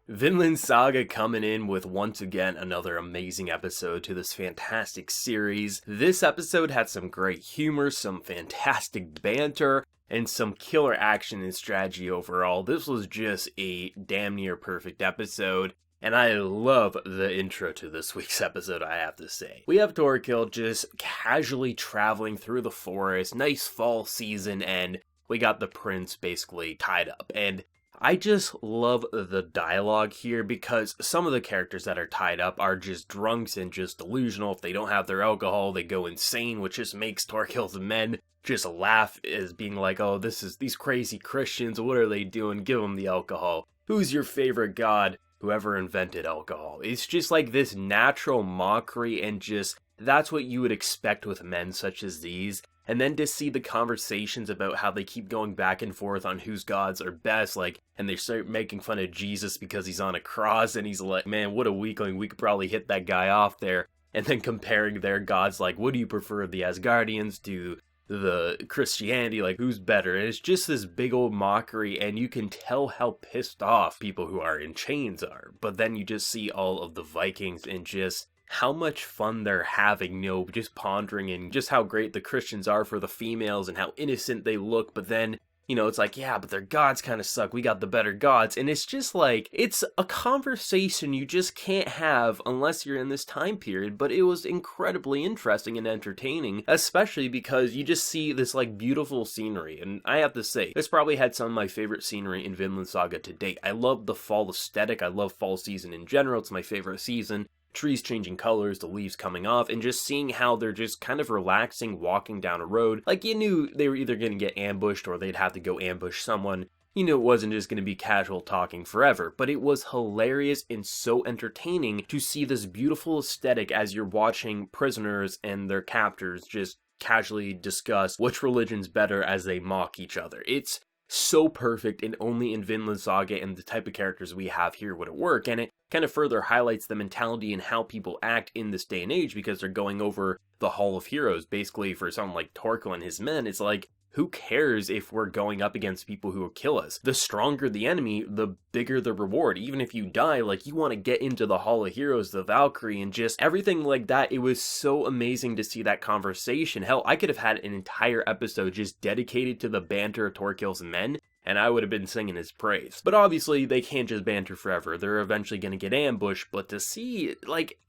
Vinland Saga coming in with once again another amazing episode to this fantastic series. This episode had some great humor, some fantastic banter, and some killer action and strategy overall. This was just a damn near perfect episode. And I love the intro to this week's episode, I have to say. We have Thorkell just casually traveling through the forest, nice fall season, and we got the prince basically tied up. And I just love the dialogue here because some of the characters that are tied up are just drunks and just delusional. If they don't have their alcohol, they go insane, which just makes Thorkell's men just laugh as being like, oh, these crazy Christians, what are they doing? Give them the alcohol. Who's your favorite god? Whoever invented alcohol. It's just like this natural mockery, and just that's what you would expect with men such as these. And then to see the conversations about how they keep going back and forth on whose gods are best, and they start making fun of Jesus because he's on a cross, and he's like, man, what a weakling, we could probably hit that guy off there. And then comparing their gods, like, what do you prefer, the Asgardians to the Christianity, like, who's better? And it's just this big old mockery, and you can tell how pissed off people who are in chains are. But then you just see all of the Vikings and just how much fun they're having, just pondering and just how great the Christians are for the females and how innocent they look. But then, it's like, yeah, but their gods kind of suck. We got the better gods. And it's just like, it's a conversation you just can't have unless you're in this time period. But it was incredibly interesting and entertaining, especially because you just see this beautiful scenery. And I have to say, this probably had some of my favorite scenery in Vinland Saga to date. I love the fall aesthetic. I love fall season in general. It's my favorite season. Trees changing colors, the leaves coming off, and just seeing how they're just kind of relaxing, walking down a road. Like, you knew they were either going to get ambushed or they'd have to go ambush someone. You knew it wasn't just going to be casual talking forever, but it was hilarious and so entertaining to see this beautiful aesthetic as you're watching prisoners and their captors just casually discuss which religion's better as they mock each other. It's so perfect, and only in Vinland Saga and the type of characters we have here would it work, and it kind of further highlights the mentality and how people act in this day and age because they're going over the Hall of Heroes. Basically, for someone like Thorkell and his men, it's like, who cares if we're going up against people who will kill us? The stronger the enemy, the bigger the reward. Even if you die, you want to get into the Hall of Heroes, the Valkyrie, and just everything like that. It was so amazing to see that conversation. Hell, I could have had an entire episode just dedicated to the banter of Thorkell's men, and I would have been singing his praise. But obviously, they can't just banter forever. They're eventually going to get ambushed, but to see,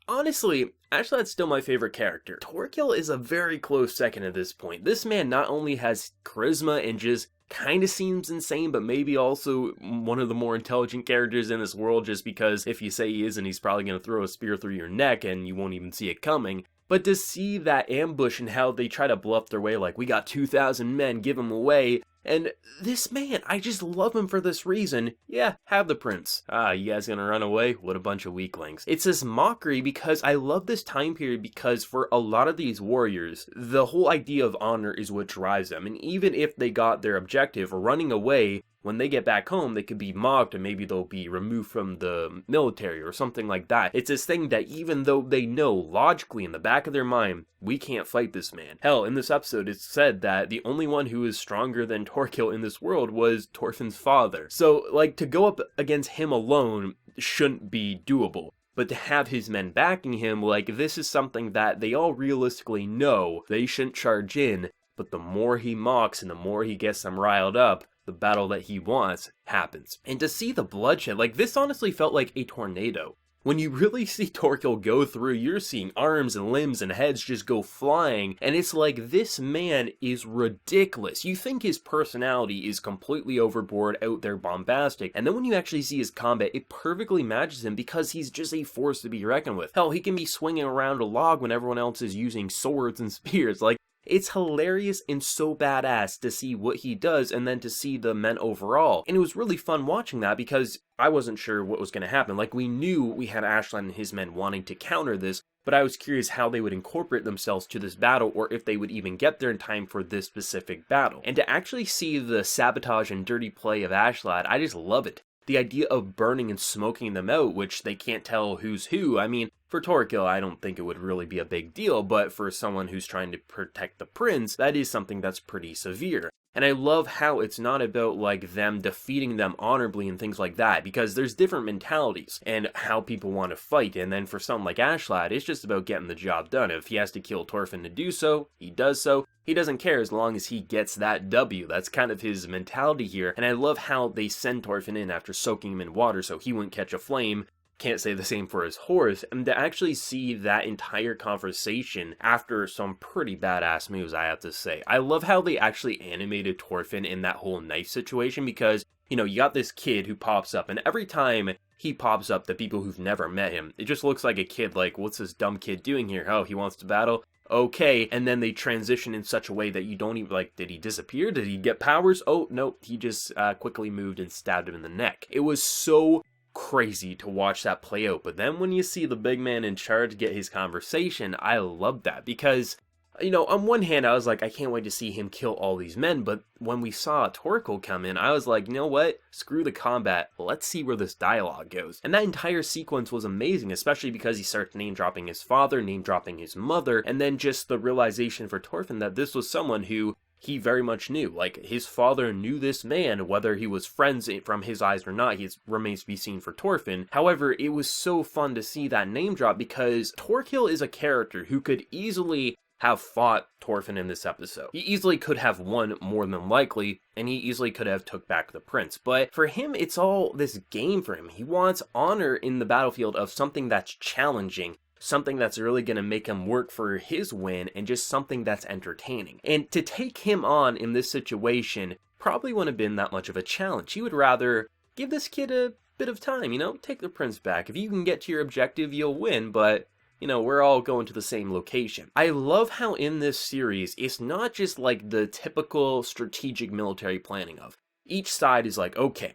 honestly, Askeladd's still my favorite character. Thorkell is a very close second at this point. This man not only has charisma and just kind of seems insane, but maybe also one of the more intelligent characters in this world, just because if you say he isn't, he's probably going to throw a spear through your neck and you won't even see it coming. But to see that ambush and how they try to bluff their way, we got 2,000 men, give him away. And this man, I just love him for this reason. Yeah, have the prince. You guys gonna run away? What a bunch of weaklings. It's this mockery because I love this time period because for a lot of these warriors, the whole idea of honor is what drives them. And even if they got their objective, running away, when they get back home, they could be mocked and maybe they'll be removed from the military or something like that. It's this thing that even though they know logically in the back of their mind, we can't fight this man. Hell, in this episode, it's said that the only one who is stronger than Thorkell in this world was Thorfinn's father. So, to go up against him alone shouldn't be doable. But to have his men backing him, this is something that they all realistically know they shouldn't charge in. But the more he mocks and the more he gets them riled up, the battle that he wants happens. And to see the bloodshed, this honestly felt like a tornado. When you really see Thorkell go through, you're seeing arms and limbs and heads just go flying, and it's like, this man is ridiculous. You think his personality is completely overboard, out there bombastic, and then when you actually see his combat, it perfectly matches him because he's just a force to be reckoned with. Hell, he can be swinging around a log when everyone else is using swords and spears. It's hilarious and so badass to see what he does and then to see the men overall. And it was really fun watching that because I wasn't sure what was going to happen. We knew we had Askeladd and his men wanting to counter this, but I was curious how they would incorporate themselves to this battle or if they would even get there in time for this specific battle. And to actually see the sabotage and dirty play of Askeladd, I just love it. The idea of burning and smoking them out, which they can't tell who's who. I mean, for Thorkell, I don't think it would really be a big deal, but for someone who's trying to protect the prince, that is something that's pretty severe. And I love how it's not about like them defeating them honorably and things like that, because there's different mentalities and how people want to fight. And then for someone like Askeladd, it's just about getting the job done. If he has to kill Thorfinn to do so, he does so. He doesn't care as long as he gets that W. That's kind of his mentality here. And I love how they send Thorfinn in after soaking him in water so he wouldn't catch a flame. Can't say the same for his horse, and to actually see that entire conversation after some pretty badass moves, I have to say. I love how they actually animated Thorfinn in that whole knife situation, because, you know, you got this kid who pops up, and every time he pops up, the people who've never met him, it just looks like a kid, like, what's this dumb kid doing here? Oh, he wants to battle? Okay, and then they transition in such a way that you don't even, like, did he disappear? Did he get powers? Oh, no, he just quickly moved and stabbed him in the neck. It was so crazy to watch that play out, but then when you see the big man in charge get his conversation, I love that, because, you know, on one hand I was like, I can't wait to see him kill all these men, but when we saw Thorkell come in, I was like, you know what, screw the combat, let's see where this dialogue goes. And that entire sequence was amazing, especially because he starts name dropping his father, name dropping his mother, and then just the realization for Thorfinn that this was someone who he very much knew. Like, his father knew this man, whether he was friends from his eyes or not, it remains to be seen for Thorfinn. However, it was so fun to see that name drop, because Thorkell is a character who could easily have fought Thorfinn in this episode. He easily could have won more than likely, and he easily could have took back the prince. But for him, it's all this game for him. He wants honor in the battlefield of something that's challenging, something that's really going to make him work for his win, and just something that's entertaining. And to take him on in this situation probably wouldn't have been that much of a challenge. He would rather give this kid a bit of time, you know, take the prince back. If you can get to your objective, you'll win, but, you know, we're all going to the same location. I love how in this series, it's not just like the typical strategic military planning of each side is like, okay,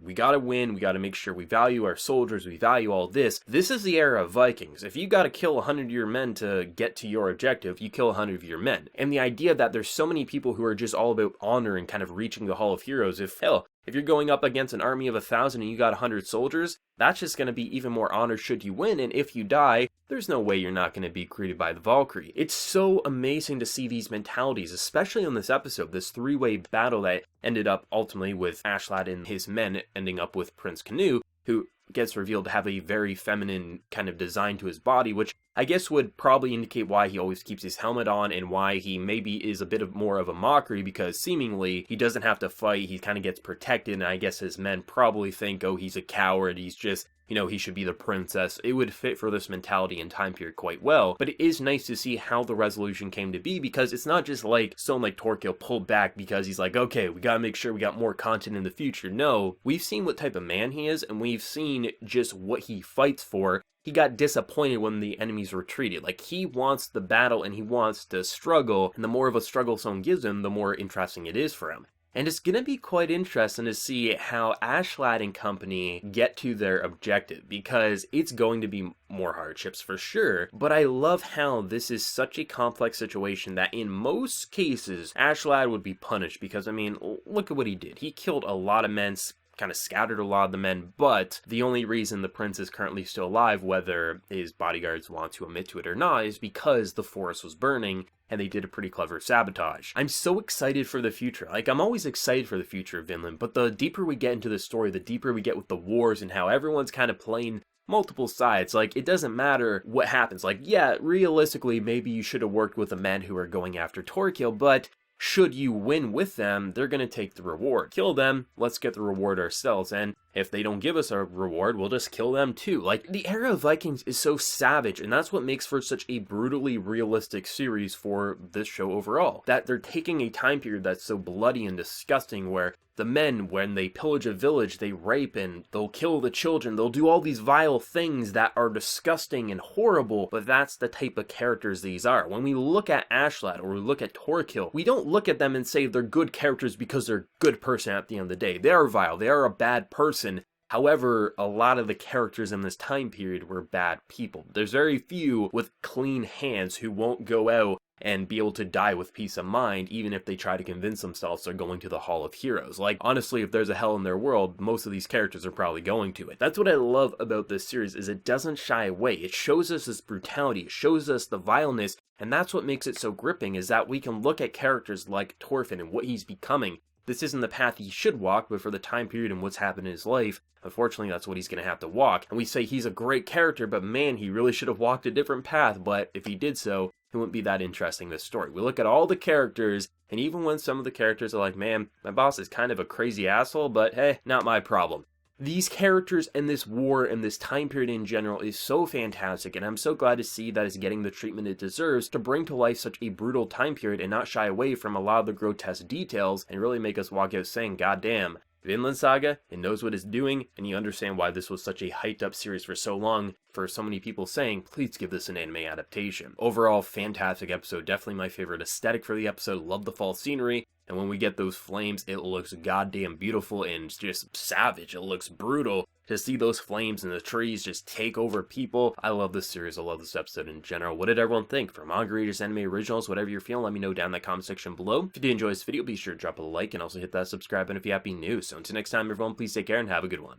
we gotta win, we gotta make sure we value our soldiers, we value all this. This is the era of Vikings. If you gotta kill 100 of your men to get to your objective, you kill 100 of your men. And the idea that there's so many people who are just all about honor and kind of reaching the Hall of Heroes, if you're going up against an army of 1,000 and you got 100 soldiers, that's just going to be even more honor should you win, and if you die, there's no way you're not going to be greeted by the Valkyrie. It's so amazing to see these mentalities, especially on this episode, this three-way battle that ended up ultimately with Askeladd and his men ending up with Prince Canute, who gets revealed to have a very feminine kind of design to his body, which I guess would probably indicate why he always keeps his helmet on and why he maybe is a bit of more of a mockery, because seemingly he doesn't have to fight, he kind of gets protected, and I guess his men probably think, oh, he's a coward, he's just, you know, he should be the princess. It would fit for this mentality and time period quite well, but it is nice to see how the resolution came to be, because it's not just like someone like Thorkell pulled back because he's like, okay, we gotta make sure we got more content in the future. No, we've seen what type of man he is, and we've seen just what he fights for. He got disappointed when the enemies retreated. Like, he wants the battle and he wants to struggle, and the more of a struggle someone gives him, the more interesting it is for him. And it's gonna be quite interesting to see how Askeladd and company get to their objective, because it's going to be more hardships for sure, but I love how this is such a complex situation that in most cases, Askeladd would be punished, because, I mean, look at what he did. He killed a lot of men, kind of scattered a lot of the men, but the only reason the prince is currently still alive, whether his bodyguards want to admit to it or not, is because the forest was burning and they did a pretty clever sabotage. I'm so excited for the future. Like, I'm always excited for the future of Vinland, but the deeper we get into the story, the deeper we get with the wars and how everyone's kind of playing multiple sides. Like, it doesn't matter what happens. Like, yeah, realistically, maybe you should have worked with the men who are going after Thorkell, but should you win with them, they're going to take the reward. Kill them, let's get the reward ourselves, and if they don't give us a reward, we'll just kill them too. Like, the era of Vikings is so savage, and that's what makes for such a brutally realistic series for this show overall. That they're taking a time period that's so bloody and disgusting, where the men, when they pillage a village, they rape and they'll kill the children, they'll do all these vile things that are disgusting and horrible, but that's the type of characters these are. When we look at Askeladd or we look at Thorkell, we don't look at them and say they're good characters because they're a good person at the end of the day. They are vile, they are a bad person. However, a lot of the characters in this time period were bad people. There's very few with clean hands who won't go out and be able to die with peace of mind, even if they try to convince themselves they're going to the Hall of Heroes. Like, honestly, if there's a hell in their world, most of these characters are probably going to it. That's what I love about this series, is it doesn't shy away. It shows us this brutality, it shows us the vileness, And that's what makes it so gripping, is that we can look at characters like Thorfinn and what he's becoming. This isn't the path he should walk, but for the time period and what's happened in his life, unfortunately that's what he's going to have to walk. And we say he's a great character, but man, he really should have walked a different path, but if he did so, it wouldn't be that interesting, this story. We look at all the characters, and even when some of the characters are like, man, my boss is kind of a crazy asshole, but hey, not my problem. These characters and this war and this time period in general is so fantastic, and I'm so glad to see that it's getting the treatment it deserves to bring to life such a brutal time period and not shy away from a lot of the grotesque details and really make us walk out saying, God damn, Vinland Saga, it knows what it's doing, and you understand why this was such a hyped up series for so long, for so many people saying, please give this an anime adaptation. Overall, fantastic episode, definitely my favorite aesthetic for the episode, love the fall scenery, and when we get those flames, it looks goddamn beautiful and just savage, it looks brutal. To see those flames and the trees just take over people, I love this series, I love this episode in general. What did everyone think? For manga readers, anime originals, whatever you're feeling, let me know down in the comment section below. If you did enjoy this video, be sure to drop a like and also hit that subscribe button if you happy new. So until next time everyone, please take care and have a good one.